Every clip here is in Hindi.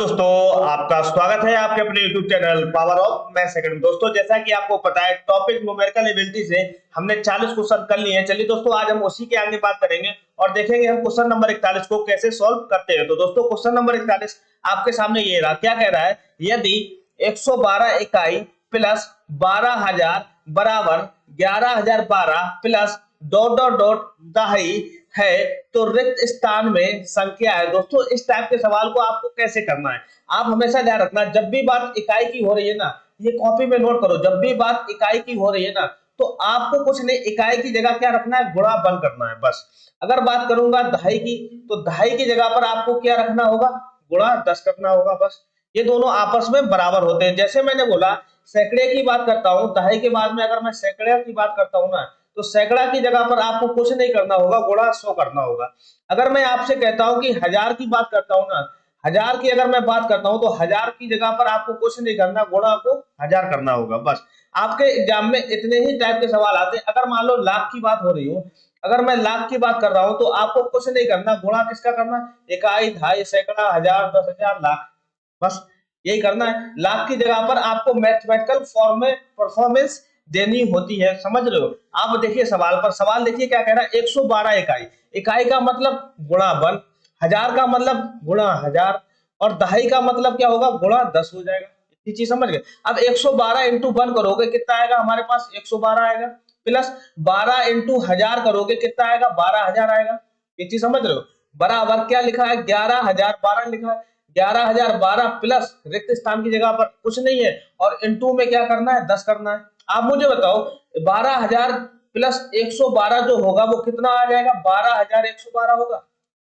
दोस्तों, आपका स्वागत है आपके अपने YouTube channel power of maths academy. दोस्तों, जैसा कि आपको पता है टॉपिक न्यूमेरिकल एबिलिटी से हमने 40 क्वेश्चन कर लिए हैं। चलिए दोस्तों, आज हम उसी के आगे बात करेंगे और देखेंगे हम क्वेश्चन नंबर 41 को कैसे सॉल्व करते हैं। तो दोस्तों, क्वेश्चन नंबर 41 आपके सामने ये रहा। क्या कह रहा है? यदि 112 इकाई प्लस 12,000 बराबर 11,012 प्लस डॉट डॉट डॉट दहाई है तो रिक्त स्थान में संख्या है। दोस्तों, इस टाइप के सवाल को आपको कैसे करना है, आप हमेशा ध्यान रखना। जब भी बात इकाई की हो रही है ना, ये कॉपी में नोट करो, जब भी बात इकाई की हो रही है ना, तो आपको कुछ नहीं, इकाई की जगह क्या रखना है? गुणा बंद करना है बस। अगर बात करूंगा दहाई की, तो दहाई की जगह पर आपको क्या रखना होगा? गुणा 10 करना होगा बस। ये दोनों आपस में बराबर होते हैं। जैसे मैंने बोला सैकड़े की बात करता हूँ, दहाई के बाद में अगर मैं सैकड़े की बात करता हूँ ना, तो सैकड़ा की जगह पर आपको कुछ नहीं करना होगा, गुणा 100 करना होगा। अगर मैं आपसे कहता हूं कि 1000 की बात करता हूं ना, 1000 की अगर मैं बात करता हूं तो 1000 की जगह पर आपको कुछ नहीं करना, गुणा को 1000 करना होगा बस। आपके एग्जाम में इतने ही टाइप के सवाल आते हैं। अगर मान लो लाख की बात हो रही हो, अगर मैं लाख की बात कर रहा हूं तो आपको कुछ नहीं करना, गुणा किसका करना? इकाई, दहाई, सैकड़ा, 1000, 10,000, लाख, बस यही करना है। लाख की जगह पर आपको मैथमेटिकल फॉर्म में परफॉर्मेंस देनी होती है, समझ रहे हो? आप देखिए सवाल पर, सवाल देखिए क्या कह रहा है? 112 इकाई, इकाई का मतलब गुणा 1, 1000 का मतलब गुणा 1000 और दहाई का मतलब क्या होगा? गुणा 10 हो जाएगा। ये चीज समझ गए? अब 112 इंटू 1 करोगे कितना आएगा? हमारे पास 112 आएगा, प्लस 12 इंटू 1000 करोगे कितना आएगा? 12,000 आएगा। ये चीज समझ रहे हो? बराबर क्या लिखा है? 11,012 लिखा है। 11,012 प्लस रिक्त स्थान की जगह पर कुछ नहीं है और इंटू में क्या करना है? 10 करना है। आप मुझे बताओ 12,000 प्लस 112 जो होगा वो कितना आ जाएगा? 12,112 होगा।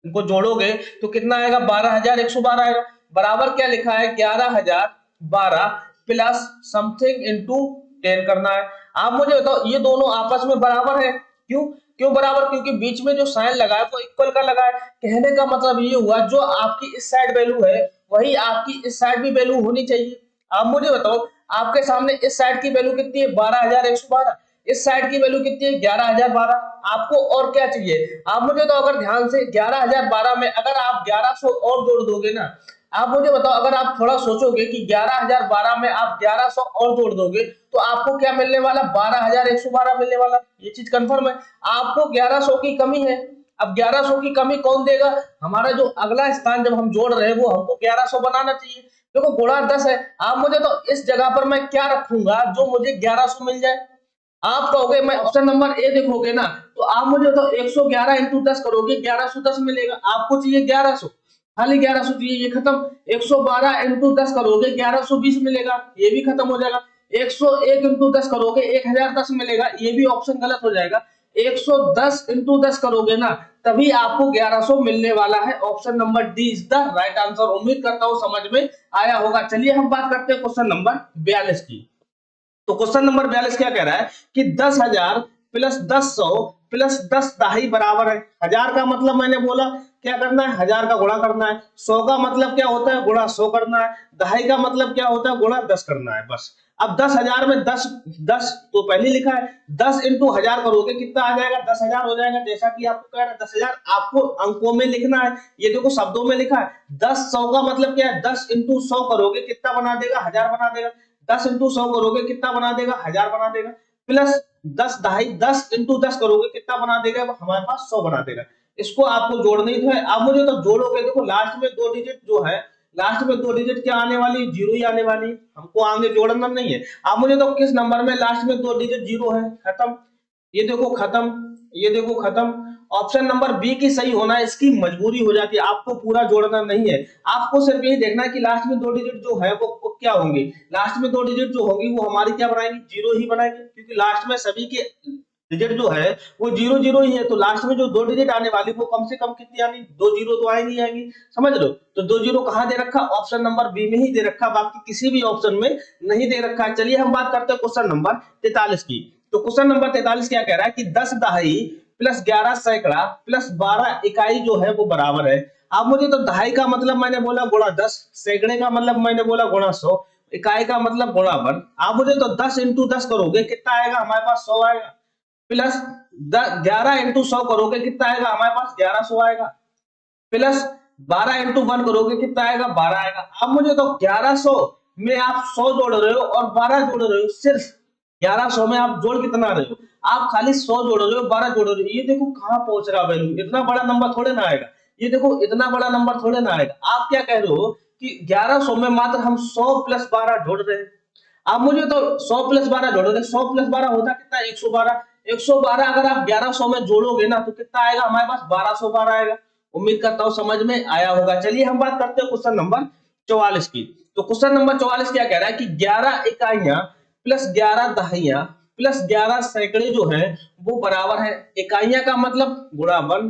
इनको जोड़ोगे तो कितना आएगा? 12,112 आएगा। बराबर क्या लिखा है? 11,012 प्लस समथिंग इंटू 10 करना है। आप मुझे बताओ ये दोनों आपस में बराबर है। क्यों क्यों बराबर? क्योंकि बीच में जो साइन लगा है वो इक्वल का लगा है। कहने का मतलब ये हुआ जो आपकी इस साइड वैल्यू है वही आपकी इस साइड भी वैल्यू होनी चाहिए। आप मुझे बताओ आपके सामने इस साइड की वैल्यू कितनी है? 12,112। इस साइड की वैल्यू कितनी है? 11,012। आपको और क्या चाहिए? आप मुझे तो अगर ध्यान से 11,012 में अगर आप 1100 और जोड़ दोगे ना, आप मुझे बताओ अगर आप थोड़ा सोचोगे कि 11,012 में आप 1100 और जोड़ दोगे तो आपको क्या मिलने वाला? 12,112 मिलने वाला। ये चीज कंफर्म है। आपको 1100 की कमी है। अब 1100 की कमी कौन देगा? हमारा जो अगला स्थान जब हम जोड़ रहे हैं वो हमको 1100 बनाना चाहिए। देखो गुणा 10 है। आप मुझे तो इस जगह पर मैं क्या रखूंगा जो मुझे 1100 मिल जाए? आप कहोगे मैं ऑप्शन नंबर ए देखोगे ना, तो आप मुझे तो 111 इंटू 10 करोगे 1110 मिलेगा। आपको चाहिए 1100, खाली 1100 चाहिए, ये खत्म। 112 इंटू 10 करोगे 1120 मिलेगा, ये भी खत्म हो जाएगा। 101 इंटू 10 करोगे 1010 मिलेगा, ये भी ऑप्शन गलत हो जाएगा। 110 इंटू 10 करोगे ना तभी आपको 1100 मिलने वाला है। Option number D is the right answer. उम्मीद करता हूं समझ में आया होगा। चलिए हम बात करते हैं क्वेश्चन नंबर 42 की। तो क्वेश्चन नंबर 42 क्या कह रहा है कि 10,000 प्लस 10,100 प्लस 10 दहाई बराबर है। 1000 का मतलब मैंने बोला क्या करना है? 1000 का गुणा करना है। 100 का मतलब क्या होता है? गुणा 100 करना है। दहाई का मतलब क्या होता है? गुणा 10 करना है बस। अब 10,000 में 10 तो पहले लिखा है, 10 इंटू 1000 करोगे कितना आ जाएगा? 10,000 हो जाएगा। जैसा कि आपको कह रहा है 10,000 आपको अंकों में लिखना है, ये देखो शब्दों में लिखा है। 10 100 का मतलब क्या है? 10 इंटू 100 करोगे कितना बना देगा? 1000 बना देगा। 10 इंटू 100 करोगे कितना बना देगा? 1000 बना देगा। प्लस 10 दहाई 10 इंटू 10 करोगे कितना बना देगा? हमारे पास 100 बना देगा। इसको आपको जोड़ना ही तो है। आप मुझे तो जोड़ोगे, देखो लास्ट में 2 डिजिट जो है, लास्ट में 2 डिजिट क्या आने वाली? जीरो ही आने वाली। हमको आगे जोड़ना नहीं है। आप मुझे तो किस नंबर में लास्ट में 2 डिजिट जीरो है, खत्म। ये देखो खत्म, ये देखो खत्म। ऑप्शन नंबर बी की सही होना इसकी मजबूरी हो जाती है, आपको पूरा जोड़ना नहीं है। आपको सिर्फ यही देखना है कि लास्ट में 2 डिजिट जो है वो क्या होंगे। लास्ट में 2 डिजिट जो होंगी वो हमारी क्या बनाएंगे? जीरो ही बनाएंगे, क्योंकि लास्ट में सभी के डिजिट जो है वो जीरो जीरो ही है। तो लास्ट में जो 2 डिजिट आने वाली वो कम से कम कितनी आनी? 2 जीरो तो आएंगी आएंगी, समझ लो। तो 2 जीरो कहाँ दे रखा? ऑप्शन नंबर बी में ही दे रखा, बाकी किसी भी ऑप्शन में नहीं दे रखा है। चलिए हम बात करते हैं क्वेश्चन नंबर 43 की। तो क्वेश्चन नंबर 43 क्या कह रहा है कि 10 दहाई प्लस 11 सैकड़ा प्लस 12 इकाई जो है वो बराबर है। आप मुझे तो दहाई का मतलब मैंने बोला गुणा 10, सैकड़े का मतलब मैंने बोला गुणा 100, इकाई का मतलब गुणा 1। आप मुझे तो 10 इंटू 10 करोगे कितना आएगा? हमारे पास 100 आएगा। प्लस 11 इंटू 100 करोगे कितना आएगा? हमारे पास 1100 आएगा। प्लस 12 इंटू 1 करोगे कितना आएगा, 12 आएगा। अब मुझे तो 1100 में आप 100 जोड़ रहे हो और 12 जोड़ रहे हो, सिर्फ 1100 में आप जोड़ कितना रहे हो, आप खाली 100 जोड़ रहे हो, 12 जोड़ रहे हो। ये देखो कहाँ पहुंच रहा वैल्यू, इतना बड़ा नंबर थोड़े ना आएगा। ये देखो इतना बड़ा नंबर थोड़े ना आएगा। आप क्या कह रहे हो कि 1100 में मात्र हम 100 प्लस 12 जोड़ रहे हैं। अब मुझे तो 100 प्लस 12 जोड़ रहे हैं, 100 प्लस 12 होता कितना, 112। 112 अगर आप 1100 में जोड़ोगे ना तो कितना आएगा हमारे पास, 1212 आएगा। उम्मीद करता हूं समझ में आया होगा। चलिए हम बात करते हैं क्वेश्चन नंबर 44 की। तो क्वेश्चन नंबर 44 क्या कह रहा है कि 11 इकाइयां प्लस 11 दहाइयां प्लस 11 सैकड़े जो है वो बराबर है। इकाइयां का मतलब गुणा 1,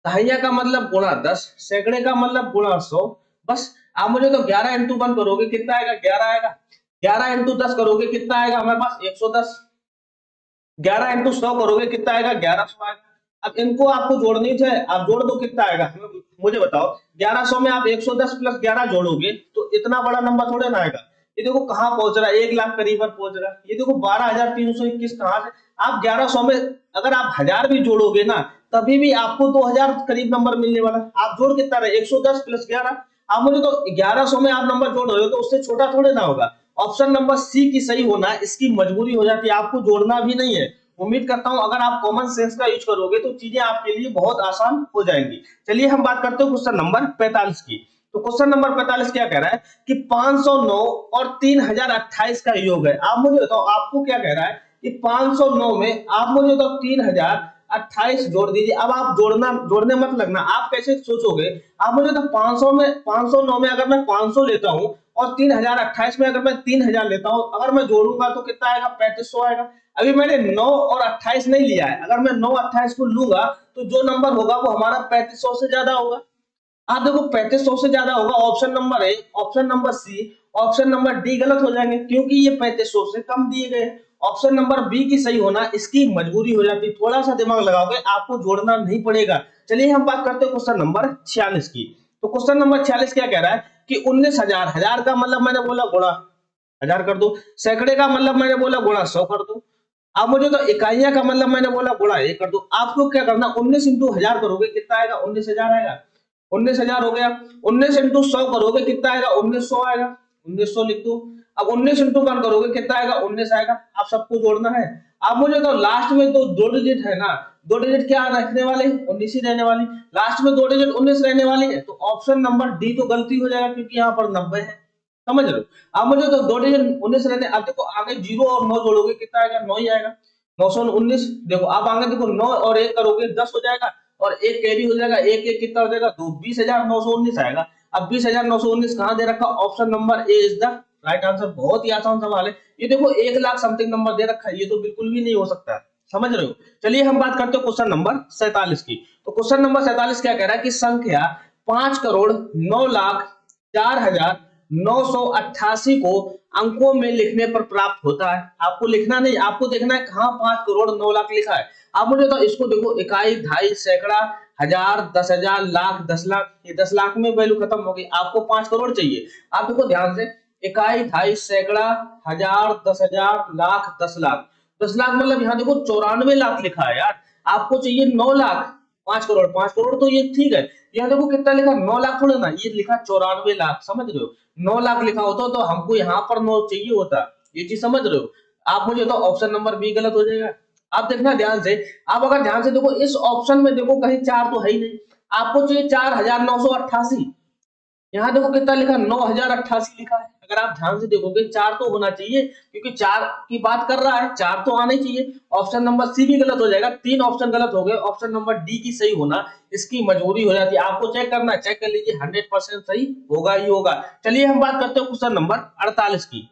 दहाइयां का मतलब गुणा 10, सैकड़े का मतलब गुणा 100। बस आप मुझे तो 11 इंटू 1 करोगे कितना आएगा, 11 आएगा। 11 इंटू 10 करोगे कितना आएगा हमारे पास, 110। 11 इंटू 100 करोगे कितना आएगा, 1100 आएगा। अब इनको आपको जोड़नी है, आप जोड़ दो कितना आएगा, मुझे बताओ। 1100 में आप 110 प्लस 11 जोड़ोगे तो इतना बड़ा नंबर थोड़े ना आएगा। ये देखो कहाँ पहुंच रहा है, 1 लाख करीब पर पहुंच रहा है। ये देखो 12,321 कहाँ से, आप 1100 में अगर आप 1000 भी जोड़ोगे ना तभी भी आपको 2000 करीब नंबर मिलने वाला। आप जोड़ कितना रहे, 110 प्लस 11। आप मुझे तो 1100 में आप नंबर जोड़ रहे हो तो उससे छोटा थोड़े ना होगा। ऑप्शन नंबर सी की सही होना इसकी मजबूरी हो जाती है, आपको जोड़ना भी नहीं है। उम्मीद करता हूं अगर आप कॉमन सेंस का यूज करोगे तो चीजें आपके लिए बहुत आसान हो जाएंगी। चलिए हम बात करते हैं क्वेश्चन नंबर 45 की। तो क्वेश्चन नंबर 45 क्या कह रहा है कि 509 और 3028 का योग है। आप मुझे बताओ आपको क्या कह रहा है कि 509 में आप मुझे तो 3028 जोड़ दीजिए। अब आप जोड़ने मत लगना, आप कैसे सोचोगे, आप मुझे तो 509 में अगर मैं 500 लेता हूं और 3028 में अगर मैं 3000 लेता हूं, अगर मैं जोड़ूंगा तो कितना आएगा, 3500 आएगा। अभी मैंने 9 और 28 नहीं लिया है, अगर मैं 9 28 को लूंगा तो जो नंबर होगा वो हमारा 3500 से ज्यादा होगा। आप देखो 3500 से ज्यादा होगा, option number A, option number C, option number D गलत हो जाएंगे क्योंकि ये 3500 से कम दिए गए। ऑप्शन नंबर बी की सही होना इसकी मजबूरी हो जाती है। थोड़ा सा दिमाग लगाओगे आपको जोड़ना नहीं पड़ेगा। चलिए हम बात करते हैं क्वेश्चन नंबर 46 की। तो क्वेश्चन नंबर 46 क्या कह रहा है कि 19,000, हजार का मतलब मैंने बोला गुणा 1000 कर दो, सैकड़े का मतलब मैंने बोला गुणा 100 कर दो। अब मुझे तो इकाइयां का मतलब मैंने बोला गुणा 1 कर दो। आपको क्या करना, 19 इंटू 1000 करोगे कितना आएगा, 19,000 आएगा। 19,000 हो गया। 19 इंटू 100 करोगे कितना आएगा, 1900 आएगा। 1900 लिख दो। अब 19 इंटू 1 करोगे कितना आएगा, 19 आएगा। आप सबको जोड़ना है। अब मुझे तो लास्ट में तो 2 डिजिट है ना, 2 डिजिट क्या रखने वाले, 19 ही रहने वाली। लास्ट में 2 डिजिट 19 रहने वाली है तो ऑप्शन नंबर डी तो गलती हो जाएगा क्योंकि यहाँ पर 90 है। समझ रहे हो। अब मुझे तो 2 डिजिट 19 रहने, अब देखो आगे 0 और 9 जोड़ोगे कितना आएगा, 9 ही आएगा। 919। देखो अब आगे देखो 9 और 1 करोगे 10 हो जाएगा और 1 कैरी हो जाएगा, 1 1 कितना हो जाएगा, तो 20,919 आएगा। अब 20,919 कहां दे रखा, option number A is the right answer. बहुत ही आसान सवाल है। ये देखो 1 लाख समथिंग नंबर दे रखा है, ये तो बिल्कुल भी नहीं हो सकता। समझ रहे हो। चलिए हम बात करते हैं क्वेश्चन नंबर 47 की। तो क्वेश्चन नंबर 47 क्या कह रहा है कि संख्या 5,09,04,988 को अंकों में लिखने पर प्राप्त होता है। आपको लिखना नहीं, आपको देखना है कहां 5,09,00,000 लिखा है। आप मुझे तो इसको देखो, इकाई, दहाई, सैकड़ा, हजार, 10,000, लाख, 10 लाख, ये 10 लाख में वैल्यू खत्म हो गई। आपको 5 करोड़ चाहिए। आप देखो ध्यान से, इकाई, दहाई, सैकड़ा, हजार, 10,000, लाख, 10 लाख। 10 लाख मतलब यहाँ देखो 94 लाख लिखा है यार। आपको चाहिए 9 लाख। 5 करोड़, 5 करोड़ तो ये ठीक है। यहाँ देखो कितना लिखा, 9 लाख थोड़ा ना, ये लिखा 94 लाख। समझ रहे हो। 9 लाख लिखा होता तो हमको यहाँ पर 9 चाहिए होता। ये चीज समझ रहे हो। आप मुझे तो ऑप्शन नंबर बी गलत हो जाएगा। आप देखना ध्यान से, आप अगर ध्यान से देखो इस ऑप्शन में देखो कहीं 4 तो है ही नहीं। आपको चाहिए 4,988। यहाँ देखो कितना लिखा, 9,088 लिखा है। अगर आप ध्यान से देखोगे 4 तो होना चाहिए क्योंकि 4 की बात कर रहा है, 4 तो आना ही चाहिए। ऑप्शन नंबर सी भी गलत हो जाएगा। 3 ऑप्शन गलत हो गए। ऑप्शन नंबर डी की सही होना इसकी मजबूरी हो जाती है। आपको चेक करना है, चेक कर लीजिए, 100% सही होगा ही होगा। चलिए हम बात करते हैं क्वेश्चन नंबर 48 की।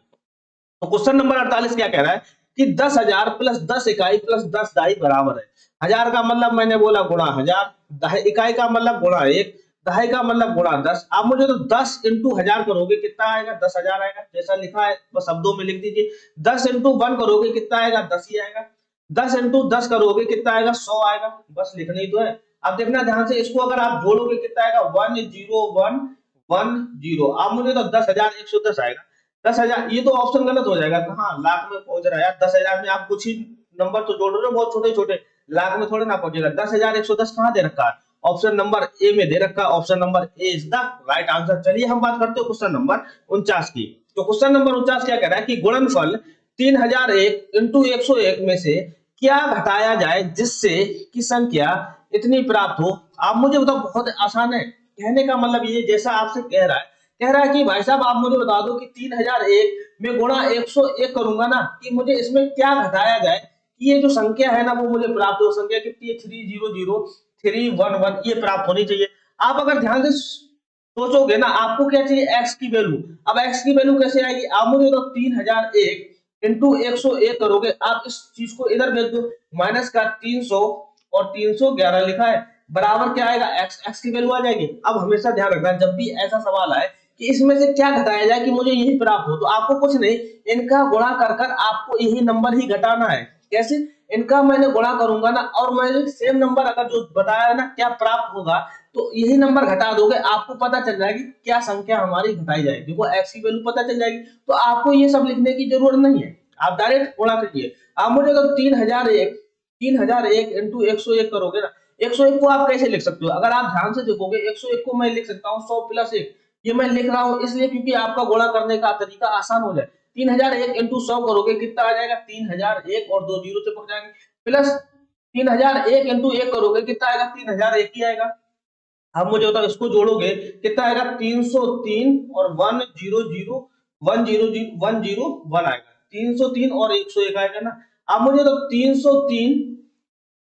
तो क्वेश्चन नंबर 48 क्या कह रहा है कि 10,000 प्लस 10 इकाई प्लस 10 दहाई बराबर है। हजार का मतलब मैंने बोला गुणा 1000, इकाई का मतलब गुणा 1, दहाई का मतलब गुणा 10। आप मुझे तो 10 इंटू 1000 करोगे कितना आएगा, 10,000 आएगा। जैसा लिखा है बस शब्दों में लिख दीजिए। 10 इंटू 1 करोगे कितना आएगा, 10 ही आएगा। 10 इंटू 10 करोगे कितना आएगा, 100 आएगा। बस लिखना ही तो है। अब देखना ध्यान से, इसको अगर आप जोड़ोगे कितना आएगा, 10110। आप मुझे तो 10,110 आएगा। 10,000, ये तो ऑप्शन गलत हो जाएगा। कहाँ लाख में पहुंच रहा है यार। 10,000 में आप कुछ ही नंबर तो जोड़ रहे हो, बहुत छोटे छोटे, लाख में थोड़े ना पहुंचेगा। 10,110 कहाँ दे रखा है, ऑप्शन नंबर ए में दे रखा है, option number A is the right answer. चलिए हम बात करते हैं क्वेश्चन नंबर 49 की। तो क्वेश्चन नंबर 49 क्या कह रहा है कि गुणनफल 3001 इंटू 101 में से क्या घटाया जाए जिससे कि संख्या इतनी प्राप्त हो। आप मुझे बताओ, बहुत आसान है। कहने का मतलब ये, जैसा आपसे कह रहा है कि भाई साहब आप मुझे बता दो कि 3001 में गुणा 101 करूंगा ना, कि मुझे इसमें क्या घटाया जाए कि ये जो संख्या है ना वो मुझे प्राप्त हो। संख्या कितनी है? 300311 ये प्राप्त होनी चाहिए। आप अगर ध्यान से सोचोगे ना, आपको क्या चाहिए? x की वैल्यू। अब x की वैल्यू कैसे आएगी? आप मुझे तो 3001 इंटू 101 करोगे, आप इस चीज को इधर भेज दो, माइनस का 300 और 311 लिखा है, बराबर क्या आएगा? x की वैल्यू आ जाएगी। अब हमेशा ध्यान रखना, जब भी ऐसा सवाल आए कि इसमें से क्या घटाया जाए कि मुझे यही प्राप्त हो, तो आपको कुछ नहीं, इनका गुणा कर कर आपको यही नंबर ही घटाना है। कैसे? इनका मैंने गुणा करूंगा ना, और मैंने सेम नंबर अगर जो बताया है ना क्या प्राप्त होगा, तो यही नंबर घटा दोगे, आपको पता चल जाएगी क्या संख्या हमारी घटाई जाएगी। देखो x की वैल्यू पता चल जाएगी, तो आपको ये सब लिखने की जरूरत नहीं है, आप डायरेक्ट गुणा करिए। आप मुझे तो 3001 इंटू 101 करोगे ना, 101 को आप कैसे लिख सकते हो? अगर आप ध्यान से देखोगे, 101 को मैं लिख सकता हूँ 100 प्लस 1। ये मैं लिख रहा हूँ इसलिए क्योंकि आपका गुणा करने का तरीका आसान हो जाए। 3001 इंटू 100 करोगे, कितना आ जाएगा? 3001 और 2 जीरो चिपक जाएंगे, प्लस 3001 इंटू 1 करोगे, कितना आएगा? 3001 ही आएगा। अब मुझे बताओ, इसको जोड़ोगे कितना आएगा? 303 और 101 आएगा, 303 और 101 आएगा ना। अब मुझे तो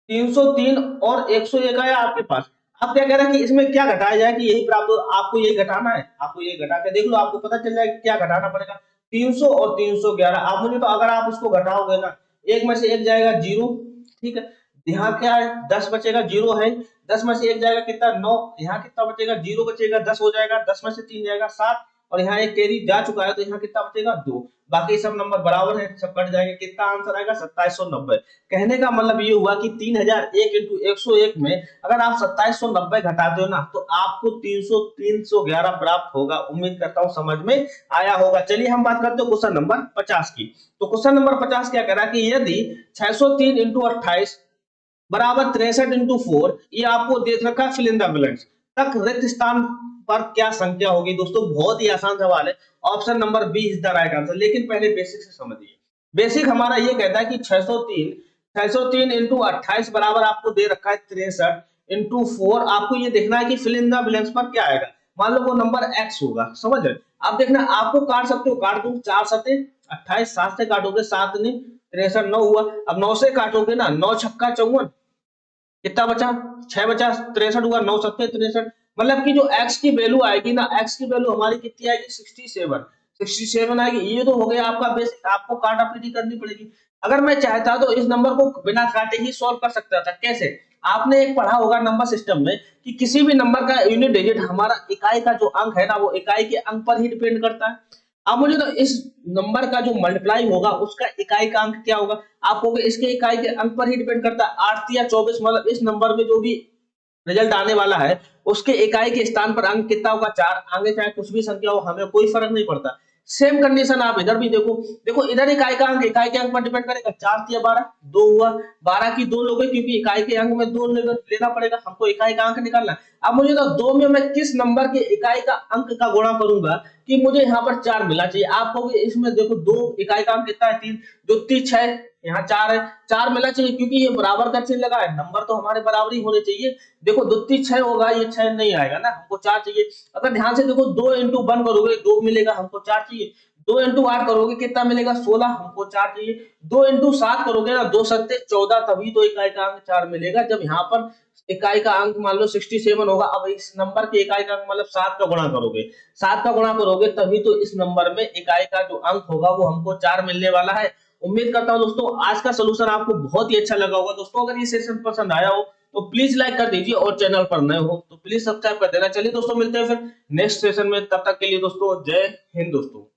303 और 101 आया आपके पास। अब क्या कह रहा है कि इसमें क्या घटाया जाए कि यही प्राप्त हो? आपको यही घटाना है, आपको यही घटा के देख लो, आपको पता चल जाएगा क्या घटाना पड़ेगा। 300 और 311। आप मुझे तो अगर आप इसको घटाओगे ना, एक में से एक जाएगा जीरो, ठीक है, यहाँ क्या है? 10 बचेगा, जीरो है, 10 में से एक जाएगा कितना? 9, यहाँ कितना बचेगा? जीरो बचेगा, 10 हो जाएगा, 10 में से 3 जाएगा 7, और यहाँ एक कैरी जा चुका है, तो यहाँ कितना बचेगा? 2। बाकी सब नंबर बराबर है, सब कट जाएंगे, कितना आंसर आएगा? 2790। कहने का मतलब ये हुआ कि 3001 इंटू 101 में अगर आप 2790 घटाते हो ना, तो आपको 311 प्राप्त होगा। उम्मीद करता हूँ समझ में आया होगा। चलिए हम बात करते हैं क्वेश्चन नंबर 50 की। तो क्वेश्चन नंबर 50 क्या कह रहा है कि यदि 603 इंटू 28 बराबर 63 इंटू 4, ये आपको दे रखा है फिल इन द ब्लैंक्स, तक रिक्त स्थान पर क्या संख्या होगी। दोस्तों बहुत ही आसान सवाल है, option number B is the right answer. लेकिन पहले बेसिक से समझिए। बेसिक हमारा ये कहता है कि 603 इंटू 28 बराबर आपको दे रखा है 63 इंटू 4। आपको ये देखना है कि फिल इन द ब्लैंक्स पर क्या आएगा। मान लो वो नंबर x होगा, समझ रहे? आप देखना, आपको काट सकते हो, काट दो, 4 सते 28, 7 से काटोगे 7 नहीं 63, 9 हुआ। अब 9 से काटोगे ना, 9 छक्का 54, कितना बचा? 6 बचा, 63 हुआ, 9 सत्ते 63। मतलब कि जो x की वैल्यू आएगी ना, x की वैल्यू हमारी कितनी आएगी? 67 आएगी। ये तो हो गया आपका बेसिक, आपको काटापीटी करनी पड़ेगी। अगर मैं चाहता तो इस नंबर को बिना काटे ही सॉल्व कर सकता था। कैसे? आपने एक पढ़ा होगा नंबर सिस्टम में कि किसी भी नंबर का यूनिट डिजिट, हमारा इकाई का जो अंक है ना, वो इकाई के अंक पर ही डिपेंड करता है। अब मुझे तो इस नंबर का जो मल्टीप्लाई होगा उसका इकाई का अंक क्या होगा, आप कहोगे इसके इकाई के अंक पर ही डिपेंड करता है। 8 या 24, मतलब इस नंबर में जो भी रिजल्ट आने वाला है उसके इकाई के स्थान पर अंक कितना होगा? 4। आगे चाहे कुछ भी संख्या हो, हमें कोई फर्क नहीं पड़ता। सेम कंडीशन आप इधर भी देखो इधर इकाई का अंक इकाई के अंक पर डिपेंड करेगा। 4 या 12, 2 हुआ, 12 की 2 लोगे क्योंकि इकाई के अंक में 2 लेना पड़ेगा, हमको इकाई का अंक निकालना। अब मुझे तो 2 में मैं किस नंबर के इकाई का अंक का गुणा करूंगा कि मुझे यहाँ पर 4 मिला चाहिए। आप कहोगे इसमें देखो 2 इकाई का अंक कितना है? 3, 2 3 6, यहाँ 4 है, 4 मिला चाहिए क्योंकि ये बराबर का चिन्ह लगा है, नंबर तो हमारे बराबर ही होने चाहिए। देखो 2 3 6 होगा, ये 6 नहीं आएगा ना, हमको 4 चाहिए। अगर ध्यान से देखो 2 इंटू 1 करोगे 2 मिलेगा, हमको 4 चाहिए। 2 इंटू 8 करोगे कितना मिलेगा? 16, हमको 4 चाहिए। 2 इंटू 7 करोगे ना, 2 सत्ते 14, तभी तो इकाई का अंक 4 मिलेगा। जब यहाँ पर इकाई का अंक मान लो 67 होगा, अब इस नंबर के इकाई का अंक मतलब 7 का गुणा करोगे, 7 का गुणा करोगे तभी तो इस नंबर में इकाई का जो अंक होगा वो हमको 4 मिलने वाला है। उम्मीद करता हूं दोस्तों आज का सलूशन आपको बहुत ही अच्छा लगा होगा। दोस्तों अगर ये सेशन पसंद आया हो तो प्लीज लाइक कर दीजिए, और चैनल पर नए हो तो प्लीज सब्सक्राइब कर देना। चलिए दोस्तों मिलते हैं फिर नेक्स्ट सेशन में, तब तक के लिए दोस्तों जय हिंद दोस्तों।